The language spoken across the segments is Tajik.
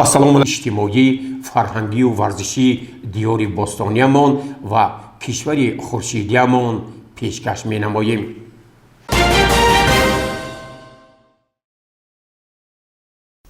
ассалому иҷтимоӣ, фарҳангию варзиши диёри бостониямон ва кишвари хуршидиямон пешкаш менамоем.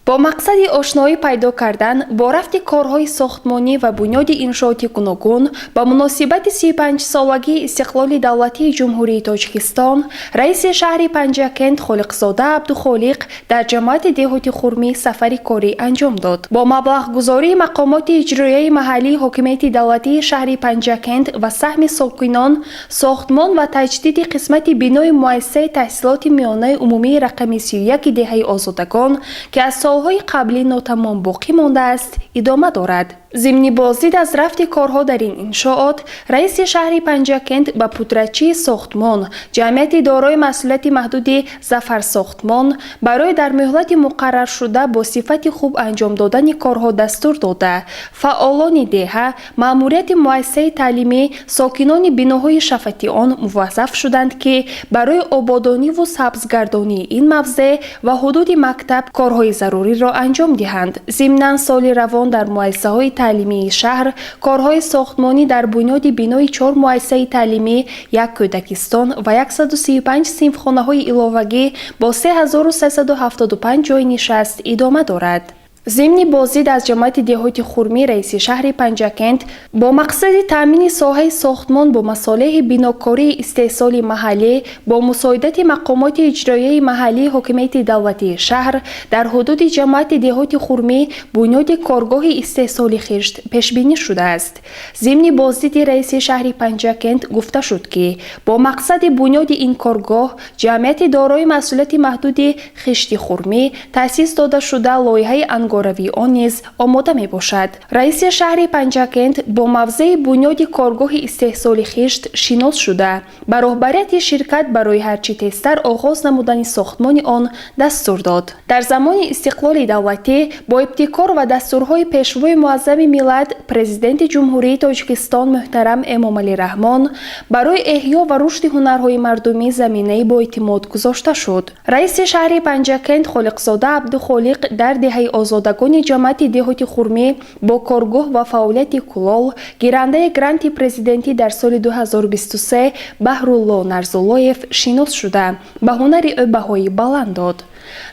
با مقصد آشنایی پیدا کردن با رفت کارهای ساختمانی و بنیاد انشاءاتی گوناگون با مناسبت 35 سالگی استقلال دولتی جمهوری تاجیکستان، رئیس شهر پنجکند خالقزاده عبدالخالق در جماعت دهاتی خرمی سفری کاری انجام داد. با مبلغ گذاری مقامات اجرایی محلی حکومت دولتی شهر پنجکند و سهم ساکنان، ساختمان و تجدید قسمت بنای مؤسسه تحصیلات میانه عمومی رقم 31 دهه آزادگان که از سالهای قبلی ناتمام باقی مانده است ادامه دارد. ضمن بازدید از رفت کارها در این انشاءات، رئیس شهر پنجکند با پودرچی ساختمان جمعیت دارای مسئولیت محدود ظفر ساختمان برای در مهلت مقرر شده با صفت خوب انجام دادن کارها دستور داده، فعالان دهه، مأموریت مؤسسه تعلیمی، ساکنان بناهای شفتی آن موظف شدند که برای آبادانی و سبزگردانی این موضع و حدود مکتب کارهای ضروری را انجام دهند. ضمناً سال روان در مؤسسه‌های تعلیمی شهر کارهای ساختمانی در بنیاد بنای 4 مؤسسه تعلیمی، 1 کودکستان و 135 صنفخانه‌های علاوگی با 3375 جای نشست ادامه دارد. ضمن بازدید از جماعت دهاتی خرمی، رئیس شهر پنجکند با مقصد تامین ساحه ساختمان با مصالح بناکاری استحصال محلی با مساعدت مقامات اجرایی محلی حکومت دولتی شهر در حدود جماعت دهاتی خرمی بنیاد کارگاه استحصال خشت پیش بینی شده است. ضمن بازدید رئیس شهر پنجکند گفته شد که با مقصد بنیاد این کارگاه جمعیت دارای مسئولیت محدود خشت خرمی تأسیس داده شده لایحه روی آن نیز آماده می باشد. رئیس شهر پنجکند با موضع بنیاد کارگاه استحصال خشت شناس شده، با رهبریت شرکت برای هرچه تیزتر آغاز نمودن ساختمان آن دستور داد. در زمان استقلال دولتی با ابتکار و دستورهای پیشروی معظم ملت، پرزیدنت جمهوری تاجیکستان محترم امامعلی رحمان برای احیا و رشد هنرهای مردمی زمینه با اعتماد گذاشته شد. رئیس شهر پنجکند خالقزاده عبدالخالق در دهه آزادگان جماعت دهاتی خرمی با کارگاه و فعالیت کلال گیرنده گرانت پرزیدنتی در سال 2023 بهرالله نرزاللایف شناس شده، به هنر او بهای بلند داد.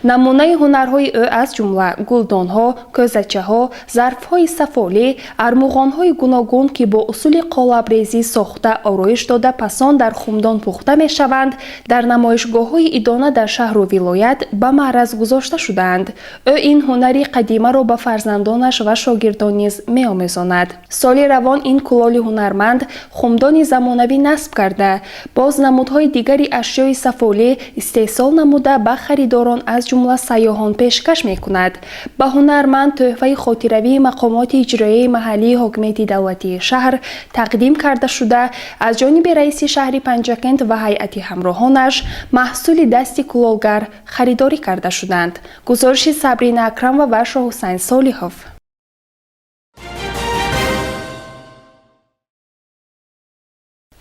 نمونه هنرهای او از جمله گلدانها، کوزچه‌ها، ظرفهای سفالی، ارمغانهای گوناگون که با اصول قالب‌ریزی ساخته آرایش داده پسان در خمدان پخته می شوند، در نمایشگاه‌های ادانه در شهر و ولایت به معرض گذاشته شدند. او این هنری قدیمه را به فرزندانش و شاگردان نیز می‌آموزاند. سال روان این کلال هنرمند خمدان زمانوی نصب کرده، باز نمودهای دیگری اشیای سفالی استحصال نموده به خریداران از جمله سیاحان پیشکش می‌کند. به هنرمند تحفه خاطروی مقامات اجرایی محلی حکومت دولتی شهر تقدیم کرده شده، از جانب رئیس شهر پنجکند و هیئت همراهانش محصول دست کلالگر خریداری کرده شدند. گزارش صبرین اکرم و ورشا حسین صالحوف.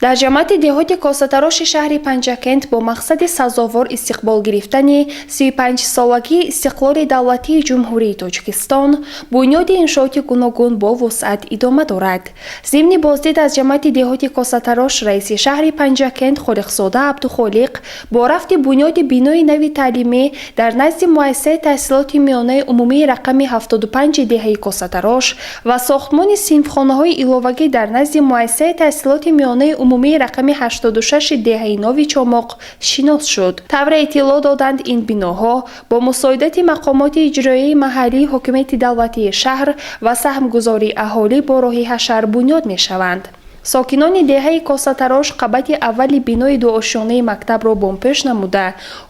در جماعت دهات کاسه‌تراش شهر پنجکند با مقصد سزاوار استقبال گرفتن 35 سالگی استقلال دولتی جمهوری تاجیکستان، بنیاد انشاءات گوناگون با وسعت ادامه دارد. ضمن بازدید از جماعت دهات کاسه‌تراش، رئیس شهر پنجکند خالقزاده عبدالخالق با رفت بنیاد بنای نوی تعلیمی در نزد مؤسسه تحصیلات میانه عمومی رقم 75 دهه کاسه‌تراش و ساختمان صنفخانه‌های علاوگی در نزد مؤسسه تحصیلات میانه عمومی رقم 86 دهه نوی چامق شناس شد. طور اطلاع دادند این بناها با مساعدت مقامات اجرایی محلی حکومت دولتی شهر و سهمگذاری اهالی با راه حشر بنیاد می شوند. сокинони деҳаи косатарош қабати аввали бинои дуошёнаи мактабро бомпӯш намуда,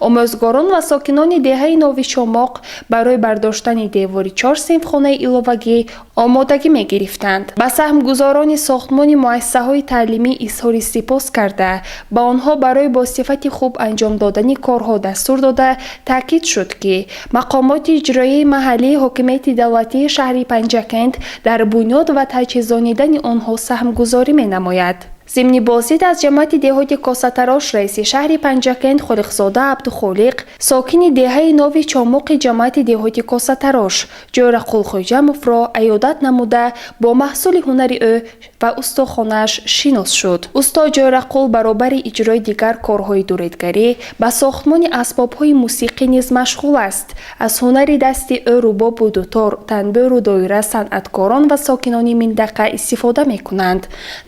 омӯзгорон ва сокинони деҳаи Нови Чомоқ барои бардоштани девори 4 синфхонаи иловагӣ омодагӣ мегирифтанд. ба саҳмгузорони сохтмони муассисаҳои таълимӣ изҳори сипос карда, ба онҳо барои бо сифати хуб анҷом додани корҳо дастур дода, таъкид шуд, ки мақомоти иҷроии маҳаллии ҳокимияти давлатии шаҳри Панҷакент дар бунёд ва таҷҳизонидани онҳо саҳмгузорӣ менамояд. зимни бозид аз ҷамъияти деҳоти косатарош раиси шаҳри Панҷакент Холиқзода Абдухолиқ, сокини деҳаи Нови Чомоқи ҷамъияти деҳоти косатарош Ҷӯрақул Хоҷамовро аёдат намуда, бо маҳсули ҳунари ӯ ва устохонааш шинос шуд. Устод Ҷӯрақул баробари иҷрои дигар корҳои дуредгарӣ ба сохтмони асбобҳои мусиқӣ низ машғул аст. аз ҳунари дасти ӯ рубобу дутор, танбӯру доира санъаткорон ва сокинони минтақа истифода мекунанд.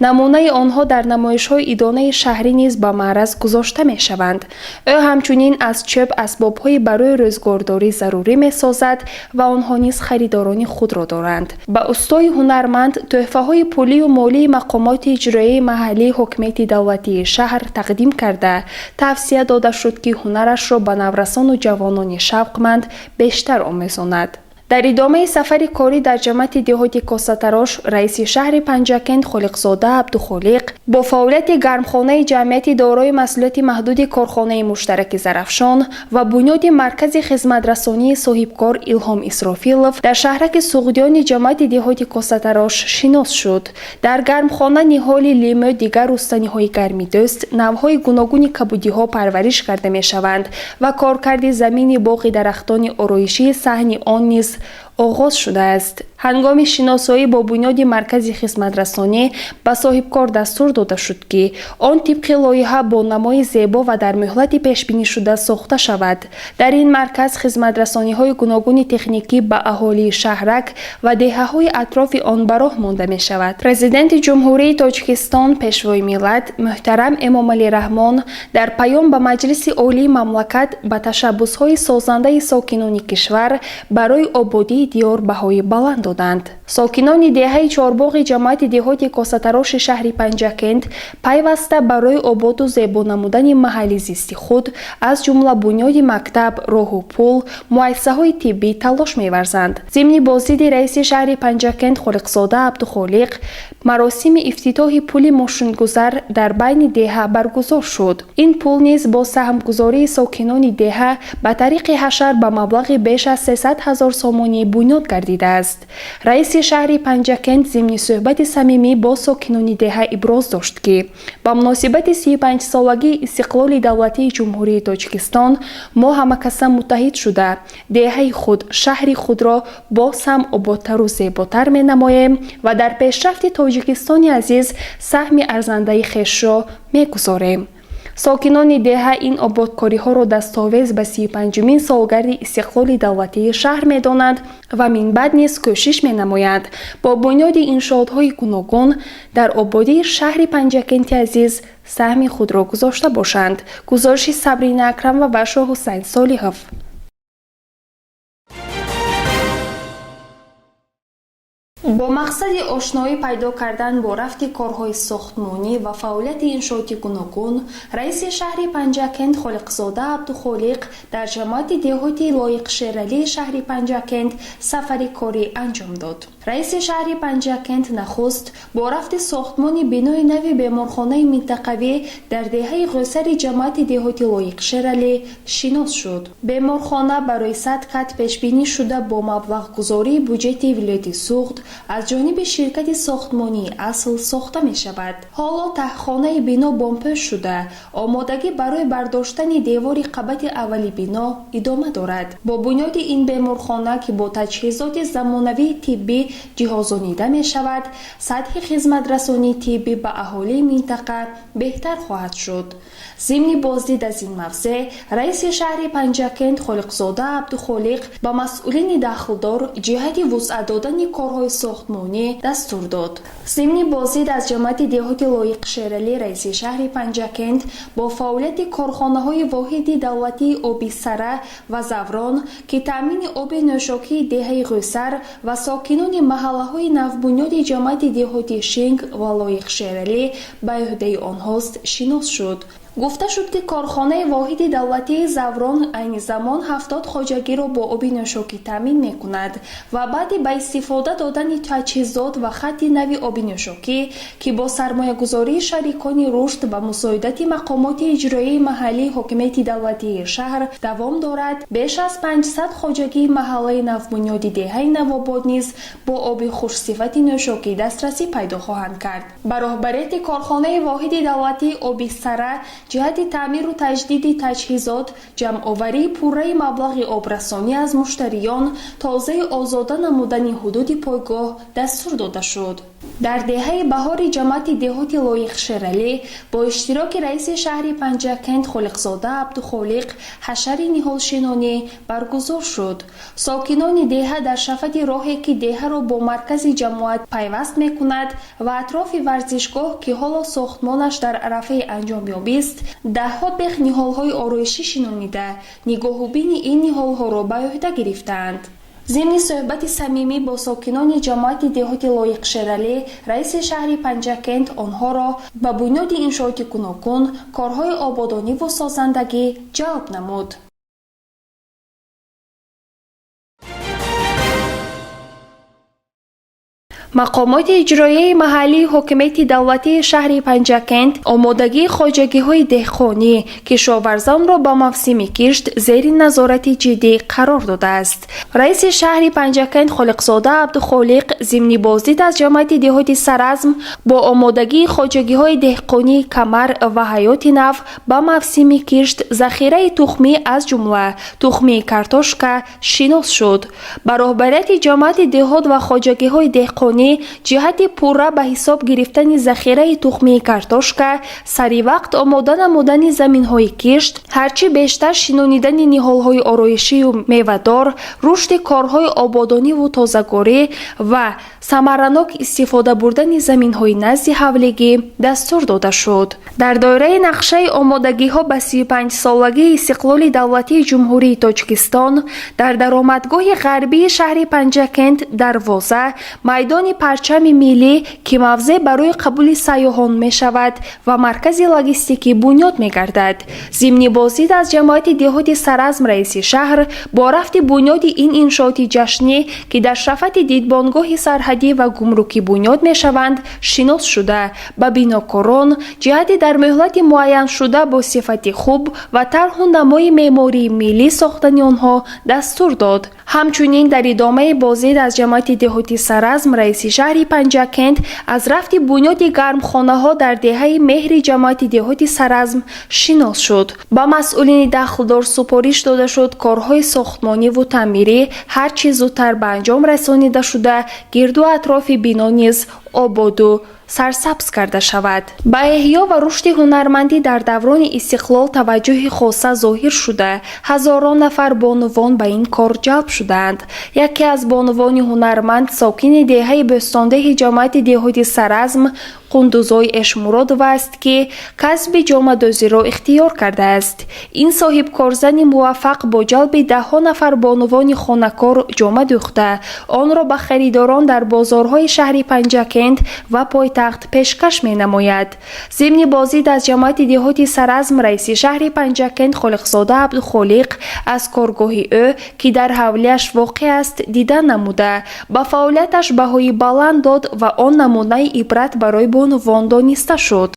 намунаи онҳо дар намоишҳои идонаи шаҳрӣ низ ба маъраз гузошта мешаванд. ӯ ҳамчунин аз чӯб асбобҳои барои рӯзгордорӣ зарурӣ месозад ва онҳо низ харидорони худро доранд. ба устои ҳунарманд тӯҳфаҳои пулию молии мақомоти иҷроии маҳаллии ҳокимияти давлатии шаҳр тақдим карда, тавсия дода шуд, ки ҳунарашро ба наврасону ҷавонони шавқманд бештар омӯзонад. дар идомаи сафари корӣ дар ҷамъияти деҳоти косатарош, раиси шаҳри Панҷакент Холиқзода Абдухолиқ бо фаъолияти гармхонаи ҷамъияти дорои масъулияти маҳдуди Корхонаи муштараки Зарафшон ва бунёди маркази хизматрасонии соҳибкор Илҳом Исрофилов дар шаҳраки Суғдиёни ҷамъияти деҳоти косатарош шинос шуд. дар гармхона ниҳоли лимӯ, дигар рустаниҳои гармидӯст, навъҳои гуногуни кабудиҳо парвариш карда мешаванд ва коркарди замини боғи дарахтони ороишии саҳни он низ оғоз шудааст. ҳангоми шиносоӣ бо бунёди маркази хизматрасонӣ ба соҳибкор дастур дода шуд, ки он тибқи лоиҳа бо намои зебо ва дар муҳлати пешбинишуда сохта шавад. дар ин марказ хизматрасониҳои гуногуни техникӣ ба аҳолии шаҳрак ва деҳаҳои атрофи он ба роҳ монда мешавад. президенти ҷумҳурии Тоҷикистон, пешвои миллат муҳтарам Эмомалӣ Раҳмон дар паём ба Маҷлиси олии мамлакат ба ташаббусҳои созандаи сокинони кишвар барои ободии диёр баҳои баланд доданд. сокинони деҳаи Чорбоғи ҷамъияти деҳоти косатароши шаҳри Панҷакент пайваста барои ободу зебо намудани маҳалли зисти худ, аз ҷумла бунёди мактаб, роҳу пул, муассисаҳои тиббӣ талош меварзанд. зимни бозиди раиси шаҳри Панҷакент Холиқзода Абдухолиқ маросими ифтитоҳи пули мошингузар дар байни деҳа баргузор шуд. ин пул низ бо саҳмгузории сокинони деҳа ба тариқи ҳашар ба маблағи беш аз 300 000 сомонӣ бунёд гардидааст. раиси шаҳри Панҷакент зимни суҳбати самимӣ бо сокинони деҳа иброз дошт, ки ба муносибати 35-солагии истиқлоли давлатии ҷумҳурии Тоҷикистон мо ҳамакаса муттаҳид шуда, деҳаи худ, шаҳри худро боз ҳам ободтару зеботар менамоем ва дар пешрафти Тоҷикистони азиз саҳми арзандаи хешро мегузорем. сокинони деҳа ин ободкориҳоро дастовез ба 35-мин солгарди истиқлоли давлатии шаҳр медонанд ва минбаъд низ кӯшиш менамоянд бо бунёди иншоотҳои гуногун дар ободии шаҳри Панҷакенти азиз саҳми худро гузошта бошанд. гузориши Сабрина Акрам ва Башо Ҳусайн Солиҳов. бо мақсади ошноӣ пайдо кардан бо рафти корҳои сохтмонӣ ва фаъолияти иншооти гуногун, раиси шаҳри Панҷакент Холиқзода Абдухолиқ дар ҷамъияти деҳоти лоиқшералии шаҳри Панҷакент сафари корӣ анҷом дод. раиси шаҳри Панҷакент нахуст бо рафти сохтмони бинои нави беморхонаи минтақавӣ дар деҳаи ғӯсари ҷамъияти деҳоти лоиқшералӣ шинос шуд. беморхона барои 100 кат пешбинӣ шуда бо маблағгузории буҷети вилояти Суғд аз ҷониби ширкати сохтмонии Асл сохта мешавад. ҳоло таҳхонаи бино бомпӯш шуда, омодагӣ барои бардоштани девори қабати аввали бино идома дорад. бо бунёди ин беморхона, ки бо таҷҳизоти замонавии тиббӣ ҷиҳозонида мешавад, сатҳи хизматрасонии тиббӣ ба аҳолии минтақа беҳтар хоҳад шуд. зимни боздид аз ин мавзеъ, раиси шаҳри Панҷакент Холиқзода Абдухолиқ ба масъулини дахлдор ҷиҳати вусъат додани корҳои ساختمانی دستور داد. ضمن بازدید از جمعیت دهاتی لایق شیرالی، رئیس شهر پنجکند با فعالیت کارخانه‌های واحد دولتی آبی سره و زوران که تامین آب نوشاکی دهه قیصر و ساکنان محله‌های نوبنیاد جمعیت دهاتی شینگ و لایق شیرالی به عهده آنهاست شناس شد. گفته شد که کارخانه واحد دولتی زوران عین زمان 70 خواجگی را با آب نوشاکی تامین می‌کند و بعد به استفاده دادن تجهیزات و خط نوی آب نوشاکی که با سرمایه‌گذاری شریکان رشد و مساعدت مقامات اجرایی محلی حکومت دولتی شهر دوام دارد، بیش از 500 خواجگی محله نوبنیاد دهه نوآباد نیز با آب خوش‌صفت نوشاکی دسترسی پیدا خواهند کرد. با رهبریت کارخانه واحد دولتی آبی سره جهت تعمیر و تجدید تجهیزات، جمع‌آوری پوره مبلغ آبرسانی از مشتریان، تازه آزاده نمودن حدود پایگاه دستور داده شد. در دهه بهار جمعیت دهاتی لایق شیرالی با اشتراک رئیس شهر پنجکند خالقزاده عبدالخالق حشر نهالشینانی برگزار شد. ساکنان دهه در شفت راهی که دهه را با مرکز جمعیت پیوست می‌کند و اطراف ورزشگاه که حالا ساختمانش در عرفه انجام یابی است، ده‌ها بیخ نهال‌های آرایشی شنانیده نگاه‌بین این نهال‌ها را به عهده گرفتند. ضمن صحبت صمیمی با ساکنان جمعیت دهاتی لایق شیرالی، رئیس شهر پنجکند آنها را به بنیاد انشاءات گوناگون کارهای آبادانی و سازندگی جلب نمود. مقامات اجرایی محلی حکومت دولتی شهر پنجکند آمادگی خواجگی‌های دهقانی کشاورزان را به موسم کشت زیر نظارت جدی قرار داده است. رئیس شهر پنجکند خالقزاده عبدالخالق ضمن بازدید از جمعیت دهاتی سرعزم با آمادگی خواجگی‌های دهقانی کمر و حیات نو به موسم کشت ذخیره تخمی از جمله تخمی کارتوشکا شناس شد. با رهبریت جمعیت دهات و خواجگی‌های دهقانی جهت پوره به حساب گرفتن ذخیره تخمی کارتوشکا سری وقت آماده نمودن زمین‌های کشت، هرچی بیشتر شنانیدن نهال‌های آرایشی و میوه‌دار، رشد کارهای آبادانی و تازه‌کاری و ثمرناک استفاده بردن زمین‌های نزد حولگی دستور داده شد. در دایره نقشه آمادگی‌ها به 35 سالگی استقلال دولتی جمهوری تاجیکستان در درآمدگاه غربی شهر پنجکند دروازه میدان پرچم ملی که موضع برای قبول سیاحان می شود و مرکز لاجستیکی بنیاد می گردد. ضمن بازدید از جمعیت دهاتی سرعزم، رئیس شهر با رفت بنیاد این انشاءات جشنی که در شفت دیدبانگاه سرحدی و گمرکی بنیاد می شوند شناس شده به بیناکاران جهت در مهلت معین شده با صفت خوب و طرح و نمای معماری ملی ساختن آنها دستور داد. همچنین در ادامه بازدید از جمعیت دهاتی سرعزم، رئیس شهر پنجکند از رفت بنیاد گرمخانه‌ها در دهه مهر جمعیت دهاتی سرعزم شناس شد. با مسئولین دخلدار سپارش داده شد کارهای ساختمانی و تعمیری هر چه زودتر به انجام رسانیده شده گرد و اطراف بنا نیز آباد و سرسبز کرده شود. به احیا و رشد هنرمندی در دوران استقلال توجه خاصه ظاهر شده هزاران نفر بانوان به این کار جلب شدند. یکی از بانوان هنرمند ساکن دهه بستانده جمعیت دهاتی سرعزم قندوزای اشمراد است که کسب جامه دوزی را اختیار کرده است. این صاحب کارزن موفق با جلب 10 نفر بانوان خانه‌کار جامه دوخته آن را به خریداران در بازارهای شهر پنجکند و پایتخت پیشکش می نماید. ضمن بازدید از جمعیت دهاتی سرعزم، رئیس شهر پنجکند خالقزاده عبدالخالق از کارگاه او که در حولیش واقع است دیدن نموده به فعالیتش بهای بلند داد و آن نمونه عبرت برای بانوان دانسته شد.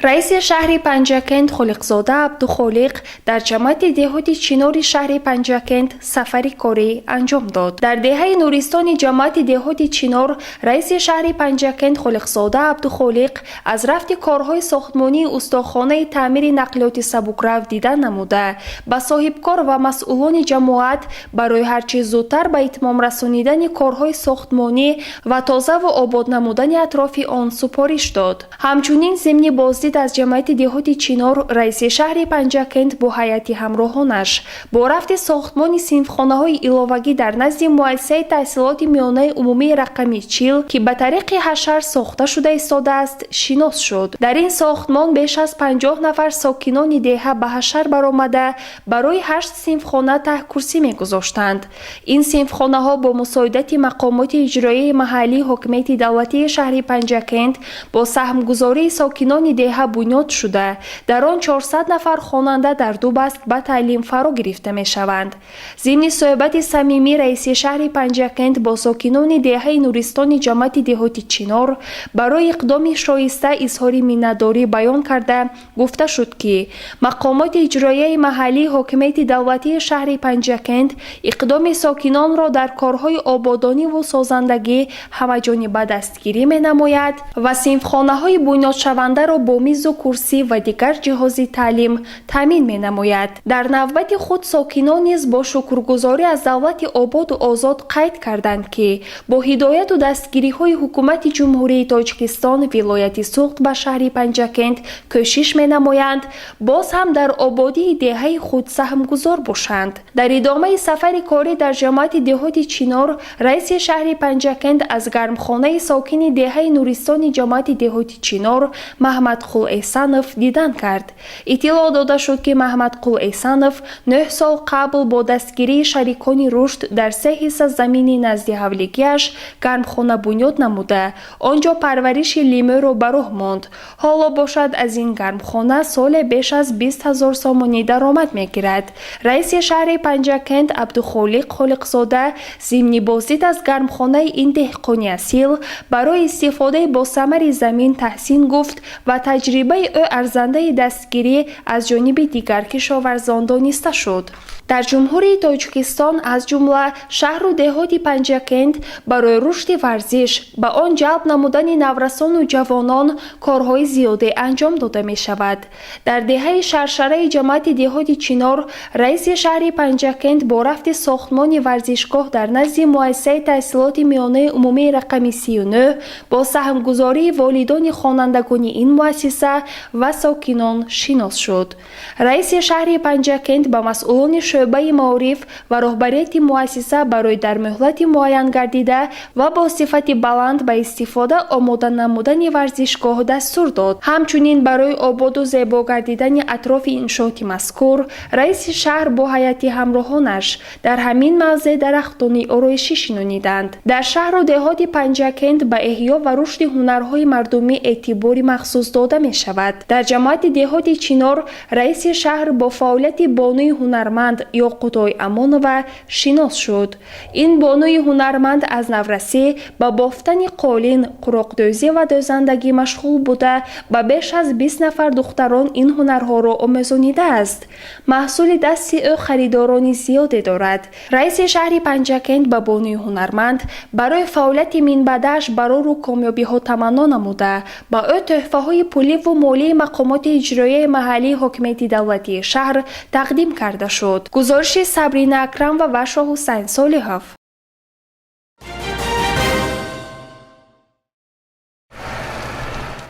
رئیس شهر پنجکند خالقزاده عبدالخالق در جمعیت دهاتی چنار شهر پنجکند سفری کاری انجام داد. در دهه نورستان جمعیت دهاتی چنار، رئیس شهر پنجکند خالقزاده عبدالخالق از رفت کارهای ساختمانی استاخانه تعمیر نقلیات سبکرو دیدن نموده به صاحبکار و مسئولان جماعت برای هرچه زودتر به اتمام رسانیدن کارهای ساختمانی و تازه و آباد نمودن اطراف آن سپارش داد. همچنین ضمن بازدید بازدید از جمعیت دهاتی چینار رئیس شهر پنجکند با هیئت همراهانش با رفت ساختمان صنفخانه‌های ایلاوگی در نزد مؤسسه تحصیلات میانه عمومی رقمی 40 که به طریق حشر ساخته شده ایستاده است شناس شد. در این ساختمان بیش از 50 نفر ساکنان دهه به حشر برآمده برای 8 صنفخانه ته کرسی می‌گذاشتند. این صنفخانه‌ها با مساعدت مقامات اجرایی محلی حکومت دولتی شهر پنجکند با سهمگذاری ساکنان دهه بنیاد شده. در آن 400 نفر خواننده در 2 بست به تعلیم فرا گرفته می‌شوند. ضمن صحبت صمیمی رئیس شهر پنجکند با ساکنان دهه نورستان جمعیت دهاتی چینار برای اقدام شایسته اظهار منتداری بیان کرده گفته شد که مقامات اجرایی محلی حکومت دولتی شهر پنجکند اقدام ساکنان را در کارهای آبادانی و سازندگی همه‌جانبه دستگیری می‌نماید و صنفخانه‌های بنیاد شونده را با میز و کرسی و دیگر جهاز تعلیم تامین می‌نماید. در نوبت خود ساکنان نیز با شکرگزاری از دولت آباد و آزاد قید کردند که با هدایت و دستگیری‌های حکومت جمهوری تاجیکستان ولایت سوخت به شهر پنجکند کوشش می‌نمایند باز هم در آبادی دهه خود سهمگذار باشند. در ادامه سفر کاری در جمعیت دهاتی چینار رئیس شهر پنجکند از گرمخانه ساکن دهه نورستان جمعیت دهاتی چینار محمد قل احسانوف دیدن کرد. اطلاع داده شد که محمد قل احسانوف 9 سال قبل با دستگیری شریکان رشد در 3 حصه زمین نزد حولیگیش گرمخانه بنیاد نموده آنجا پرورش لیمو را به راه ماند. حالا باشد از این گرمخانه سال بیش از 20,000 سامانی درآمد میگیرد. رئیس شهر پنجکند عبدالخالق خالقزاده ضمن بازدید از گرمخانه این دهقانی اصیل برای استفاده با ثمر زمین تحسین گفت و تجربه او ارزنده دستگیری از جانب دیگر کشاورزان دانسته شد. در جمهوری تاجیکستان از جمله شهر و دهات پنجکند برای رشد ورزش به آن جلب نمودن نورسان و جوانان کارهای زیاده انجام داده می شود. در دهه شرشره جمعیت دهات چینار رئیس شهر پنجکند با رفت ساختمان ورزشگاه در نزد مؤسسه تحصیلات میانه عمومی رقمی 39 با سهمگذاری والدان خوانندگان این مؤسسه و ساکنان شناس شد. رئیس شهر پنجکند به مسئولان شعبه معارف و رهبریت مؤسسه برای در مهلت معین گردیده و با صفت بلند به استفاده آماده نمودن ورزشگاه دستور داد. همچنین برای آباد و زیبا گردیدن اطراف انشاءات مذکور رئیس شهر با هیئت همراهانش در همین موضع درختان آرایشی شنانیدند. در شهر و دهات پنجکند به احیا و رشد هنرهای مردمی اعتبار مخصوص داده می شود. در جمعیت دهات چینار رئیس شهر با فعالیت بانوی هنرمند یا قطای امان و شناس شد. این بانوی هنرمند از نورسی به بافتن قالین، قراقدوزی و دوزندگی مشغول بوده و بیش از 20 نفر دختران این هنرها را آموزانیده است. محصول دست او خریداران زیادی دارد. رئیس شهر پنجکند به بانوی هنرمند برای فعالیت من بعدش برای رو کامیابی ها تمنا نموده با او تحفه های پولی و مالی مقامات اجرایی محلی حکومت دولتی شهر تقدیم کرده شد. گزارش صبرین اکرم و وشا حسین صالحوف.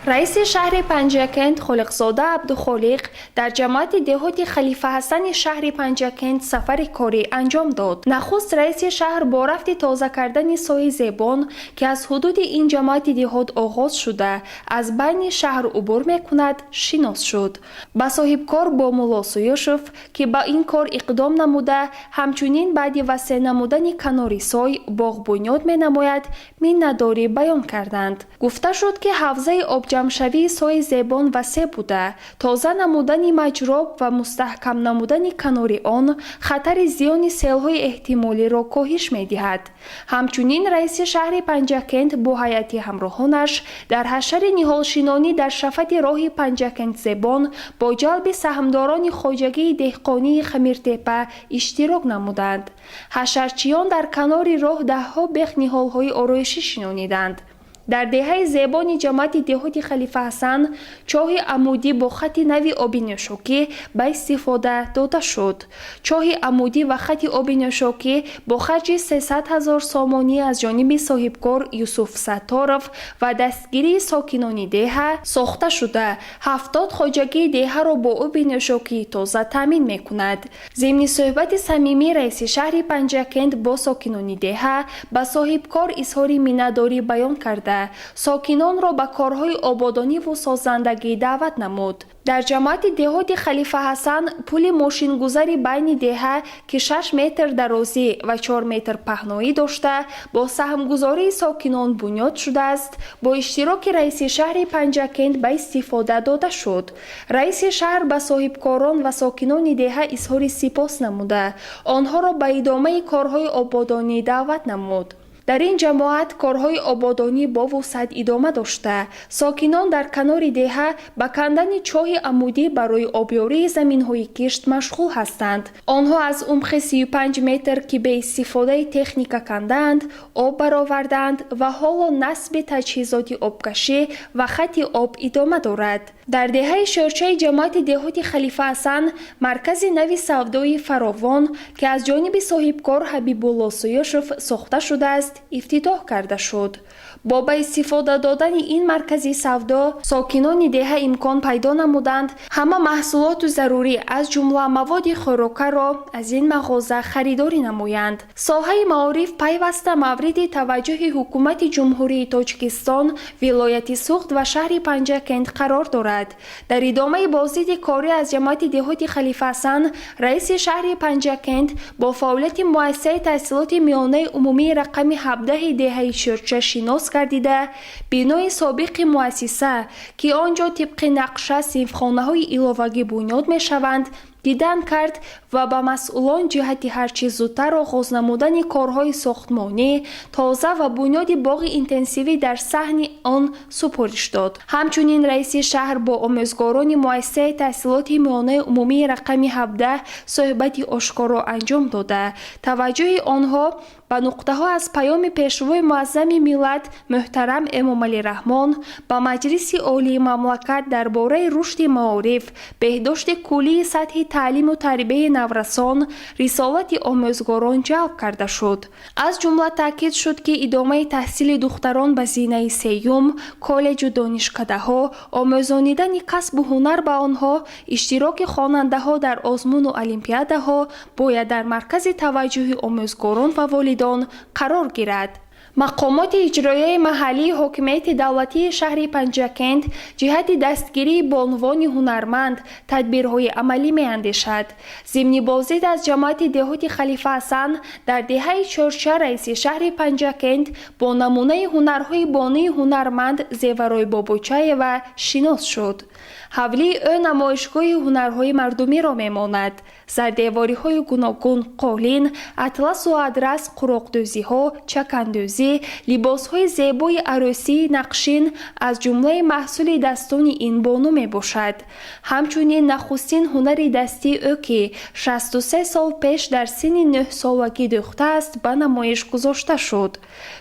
رئیس شهر پنجکند خالقزاده عبدالخالق در جمعیت دهات خلیفه حسن شهر پنجکند سفر کاری انجام داد. نخست رئیس شهر با رفت تازه کردن سایه زیبان که از حدود این جمعیت دهات آغاز شده از بین شهر عبور میکند شناس شد. با صاحبکار با مولا سویوشف که با این کار اقدام نموده همچنین بعد وسیع نمودن کنار سای باغ بنیاد می نماید منتداری بیان کردند. گفته شد که حوزه آب جمشوی سای زیبان وسیع بوده. تازه نمودن مجراب و مستحکم نمودن کنار آن خطر زیان سیل‌های احتمالی را کاهش می‌دهد. همچنین رئیس شهر پنجکند با هیئت همراهانش در حشر نهالشینانی در شفت راه پنجکند زیبان با جلب سهمداران خواجگی دهقانی خمیرتپه اشتراک نمودند. حشرچیان در کنار راه ده‌ها بیخ نهال‌های آرایشی شنانیدند. در دهه زیبانی جماعت دهاتی خلیفه حسن چاه عمودی با خط نوی آبی نشوکی به استفاده داده شد. چاه عمودی و خط آبی نشوکی با خرج 300,000 سامانی از جانب صاحبکار یوسف ستارов و دستگیری ساکنان دهه ساخته شده 70 خواجگی دهه را با آبی نشوکی تازه تامین میکند. ضمن صحبت صمیمی رئیس شهر پنجکند با ساکنان دهه به صاحبکار اظهار منتداری بیان کرده ساکنان را به کارهای آبادانی و سازندگی دعوت نمود. در جماعت دهات خلیفه حسن پل ماشینگذاری بین دهه که 6 متر درازی و 4 متر پهنایی داشته با سهمگذاری ساکنان بنیاد شده است. با اشتراک رئیس شهر پنجکند به استفاده داده شد. رئیس شهر به صاحبکاران و ساکنان دهه اظهار سپاس نموده آنها را به ادامه کارهای آبادانی دعوت نمود. در این جماعت کارهای آبادانی با وسعت ادامه داشته. ساکنان در کنار دهه به کندن چاه عمودی برای آبیاری زمین‌های کشت مشغول هستند. آنها از عمق 35 متر که به استفاده تکنیک کندند، آب برآوردند و حالا نصب تجهیزات آبکشی و خط آب ادامه دارد. در دهه شرچه جماعت دهات خلیفه حسن مرکز نوی سودای فراوان که از جانب صاحبکار حبیب الله سویوشف ساخته شده است افتتاح کرده شد. با به استفاده دادن این مرکز سودا ساکنان دهه امکان پیدا نمودند همه محصولات ضروری از جمله مواد خوراکه را از این مغازه خریداری نمایند. ساحه معارف پیوسته مورد توجه حکومت جمهوری تاجیکستان ولایت سوخت و شهر پنجکند قرار دارد. در ادامه بازدید کاری از جماعت دهات خلیفه حسن رئیس شهر پنجکند با فعالیت مؤسسه تحصیلات میانه عمومی رقم 17 دهه شرچه شناس گردیده بنای سابق مؤسسه که آنجا طبق نقشه صنفخانه‌های علاوه‌ای بنیاد می‌شوند دیدن کرد و به مسئولان جهت هرچه زودتر آغاز نمودن کارهای ساختمانی تازه و بنیاد باغ اینتنسیوی در صحن آن سپارش داد. همچنین رئیس شهر با آموزگاران مؤسسه تحصیلات میانه عمومی رقم 17 صحبت آشکارا انجام داده توجه آنها به نقطه ها از پیام پیشروی معظم ملت محترم امام علی رحمان به مجلس عالی مملکت درباره رشد معارف، بهداشت کلی سطح تعلیم و تربیت نورسان، رسالت آموزگاران جلب کرده شد. از جمله تاکید شد که ادامه تحصیل دختران به زینه سیوم، کالج و دانشکده ها، آموزانیدن کسب و هنر به آنها، اشتراک خواننده ها در آزمون و المپیاده ها باید در مرکز توجه آموزگاران و والدان قرار گیرد. مقامات اجرایی محلی حاکمیت دولتی شهر پنجکند جهت دستگیری به عنوان هنرمند تدبیرهای عملی می‌اندیشد. ضمن بازدید از جماعت دهات خلیفه حسن در دهه چهارده رئیس شهر پنجکند با نمونه هنرهای بانی هنرمند زیورای بابوچای و شناس شد. حولی او نمایشگاه هنرهای مردمی را میماند. زردیواری‌های گوناگون، قالین، اطلس و ادرس، قراق‌دوزی‌ها، چکندوزی، لباس‌های زیبای عروسی، نقشین از جمله محصول دستان این بانو میباشد. همچنین نخستین هنر دستی او که 63 سال پیش در سن 9 سالگی دوخته است به نمایش گذاشته شد.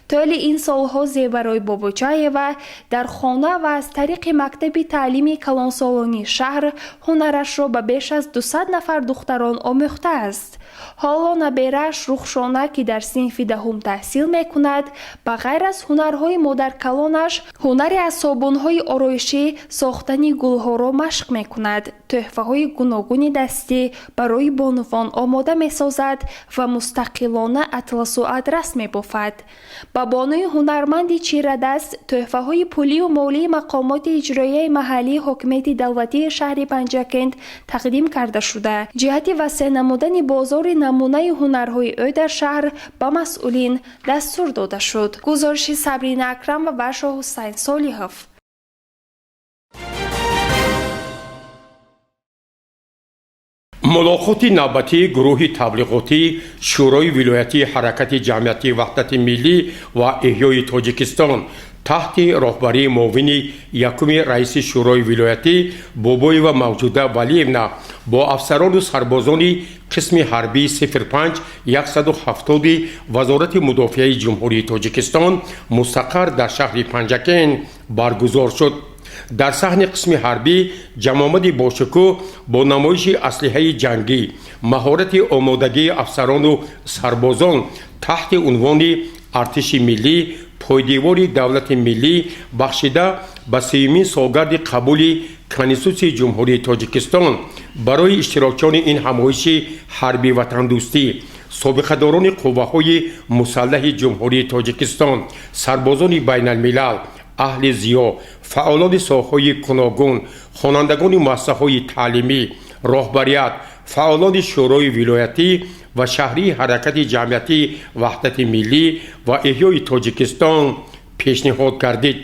طول این سالها زیورای بابوچایوا در خانه و از طریق مکتب تعلیمی کلانسالانی شهر هنرش را به بیش از 200 نفر دختران آموخته است. حالا نبیرش رخشانه که در صنف دهم تحصیل میکند به غیر از هنرهای مادرکلانش هنر از صابونهای آرایشی ساختن گلها را مشق میکند. تحفه های گوناگون دستی برای بانوان آماده میسازد و مستقلانه اطلس و ادرس میبافد. با بانوی هنرمند چیره دست تحفه های پولی و مالی مقامات اجرایی محلی حاکمیت دولتی شهر پنجکند تقدیم کرده شده. جهت وسیع نمودن بازار نمونه هنرهای او در شهر به مسئولین دستور داده شد. گزارش صبرین اکرم و ورشا حسین صالحوف. ملاقات نوبتی گروه تبلیغاتی شورای ولایتی حرکت جمعیتی وحدت ملی و احیای تاجیکستان تحت راهبری معاون یکم رئیس شورای ولایتی بابوی و موجوده ولیونا با افسران و سربازان قسم حربی 05 170 وزارت مدافعه جمهوری تاجیکستان مستقر در شهر پنجکن برگزار شد. در صحن قسم حربی جمامد باشکوه با نمایش اسلحه جنگی، مهارت آمادگی افسران و سربازان تحت عنوان ارتش ملی پایدیوار دولت ملی بخشیده به سیومین سالگرد قبول کنستیتوسیون جمهوری تاجیکستان برای اشتراکچیان این همایش حربی وطن دوستی سابقه‌داران قوه‌های مسلح جمهوری تاجیکستان، سربازان بین الملل، اهل زیا، فعالان ساحه‌های گوناگون، خوانندگان مؤسسه‌های تعلیمی، راهبریت، فعالان شورای ولایتی و شهری حرکت جمعیتی وحدت ملی و احیای تاجیکستان پیشنهاد کردید.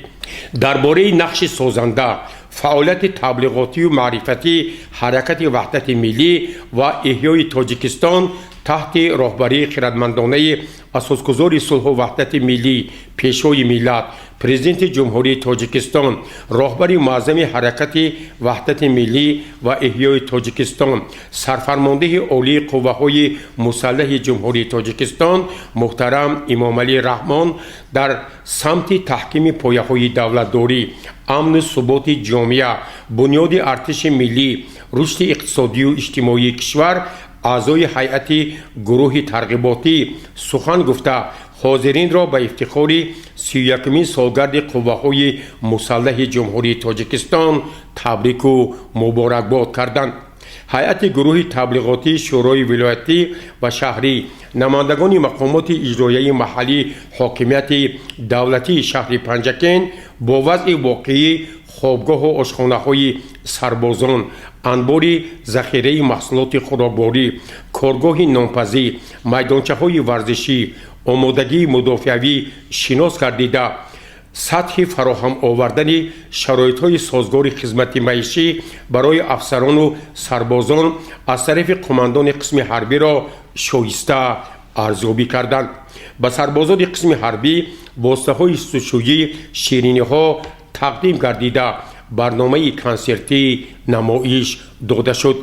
درباره نقش سازنده فعالیت تبلیغاتی و معرفتی حرکت وحدت ملی و احیای تاجیکستان تحت راهبری خردمندانه اساسگزار صلح و وحدت ملی پیشوای ملت پرزیدنت جمهوری تاجیکستان، راهبر معظم حرکت وحدت ملی و احیای تاجیکستان، سرفرمانده عالی قوه‌های مسلح جمهوری تاجیکستان محترم امام علی رحمان در سمت تحکیم پایه‌های دولتداری، امن و ثبات جامعه، بنیاد ارتش ملی، رشد اقتصادی و اجتماعی کشور اعضای هیئت گروه ترغیباتی سخن گفته حاضرین را به افتخار 31مین سالگرد قوه‌های مسلح جمهوری تاجیکستان تبریک و مبارکباد کردند. هیئت گروه تبلیغاتی شورای ولایتی و شهری، نمایندگان مقامات اجرایی محلی حاکمیت دولتی شهر پنجکن با وضع واقعی خوابگاه و آشخانه‌های سربازان، انبار ذخیره محصولات خوراکباری، کارگاه نانپزی، میدانچه‌های ورزشی، آمادگی مدافعوی شناس گردیده، سطح فراهم آوردن شرایط‌های سازگار خدمت معیشی برای افسران و سربازان از طرف قماندان قسم حربی را شایسته ارزیابی کردند. به سربازان قسم حربی واسطه‌های سوشویی شیرینی‌ها تقدیم گردیده برنامه کنسرتی نمایش داده شد.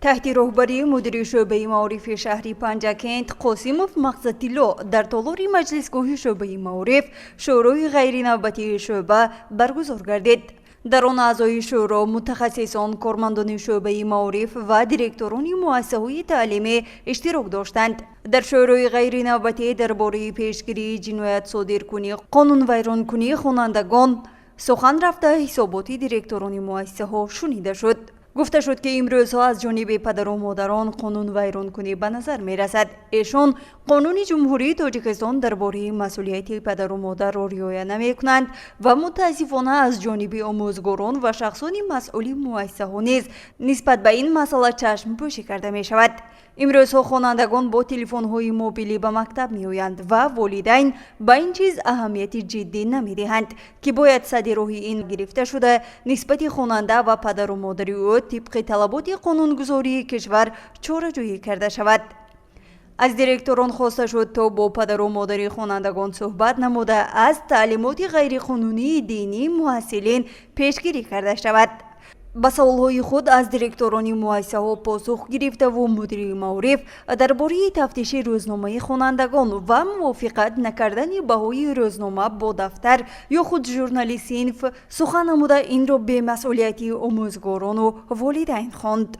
تحت رهبری مدیر شعبه معارف شهری پنجکند قاسموف مقصدیلو در تالار مجلسگاه شعبه معارف شورای غیر نوبتی شعبه برگزار گردید. در آن اعضای شورا، متخصصان، کارمندان شعبه معارف و دیرکتوران مؤسسه‌های تعلیمی اشتراک داشتند. در شورای غیر نوبتی درباره پیشگیری جنایت صادرکنی، قانون ویرانکنی خوانندگان سخن رفته حسابات دیرکتوران مؤسسه‌ها شنیده شد. گفته شد که امروزها از جانب پدر و مادران قانون ویرانکنی به نظر می رسد. ایشان قانون جمهوری تاجیکستان درباره مسئولیت پدر و مادر را رعایت نمی کنند و متاسفانه از جانب آموزگاران و شخصان مسئول مؤسسه‌ها نیز نسبت به این مسئله چشم پوشی کرده می شود. امروزها خوانندگان با تلفن‌های موبیلی به مکتب می آیند و والدین به این چیز اهمیت جدی نمی دهند که باید سد راه این گرفته شده نسبت خواننده و پدر و مادر او طبق طلبات قانونگذاری کشور چاره‌جویی کرده شود. از دیرکتوران خواسته شد تا با پدر و مادر خوانندگان صحبت نموده از تعلیمات غیرقانونی دینی محصلین پیشگیری کرده شود. به سوالهای خود از دیرکتوران مؤسسه‌ها پاسخ گرفته و مدیر معارف درباره تفتیش روزنامه خوانندگان و موافقت نکردن بهای روزنامه با دفتر یا خود ژورنالیست صنف سخن نموده این را به مسئولیت آموزگاران و والدین خواند.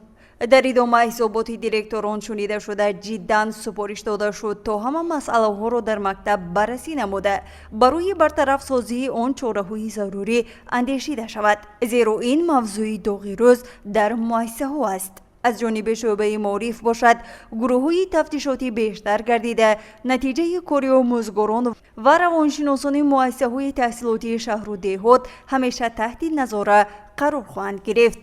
در ادامه حسابات دیرکتوران شنیده شده جدا سپارش داده شد تا همه مسئله ها را در مکتب بررسی نموده برای برطرف سازی آن چاره‌های ضروری اندیشیده شود، زیرا این موضوع داغ روز در مؤسسه ها است. از جانب شعبه معارف باشد گروه‌های تفتیشاتی بیشتر گردیده نتیجه کار آموزگاران و روانشناسان مؤسسه‌های تحصیلاتی شهر و دهات همیشه تحت نظارت قرار خواهند گرفت.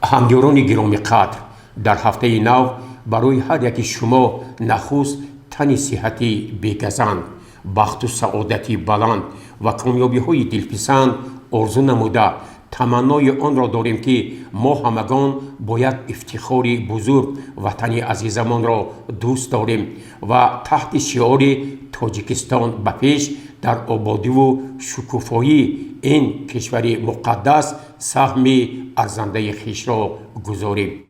همگران گرامی قدر، در هفته نو برای هر یکی شما نخست تن صحتی بگزند، بخت و سعادتی بلند و کامیابی های دلپسند آرزو نموده تمنای آن را داریم که ما همگان باید افتخار بزرگ وطن عزیزمان را دوست داریم و تحت شعار تاجیکستان به پیش در آبادی و شکوفایی این کشور مقدس سهم ارزنده خویش را گذاریم.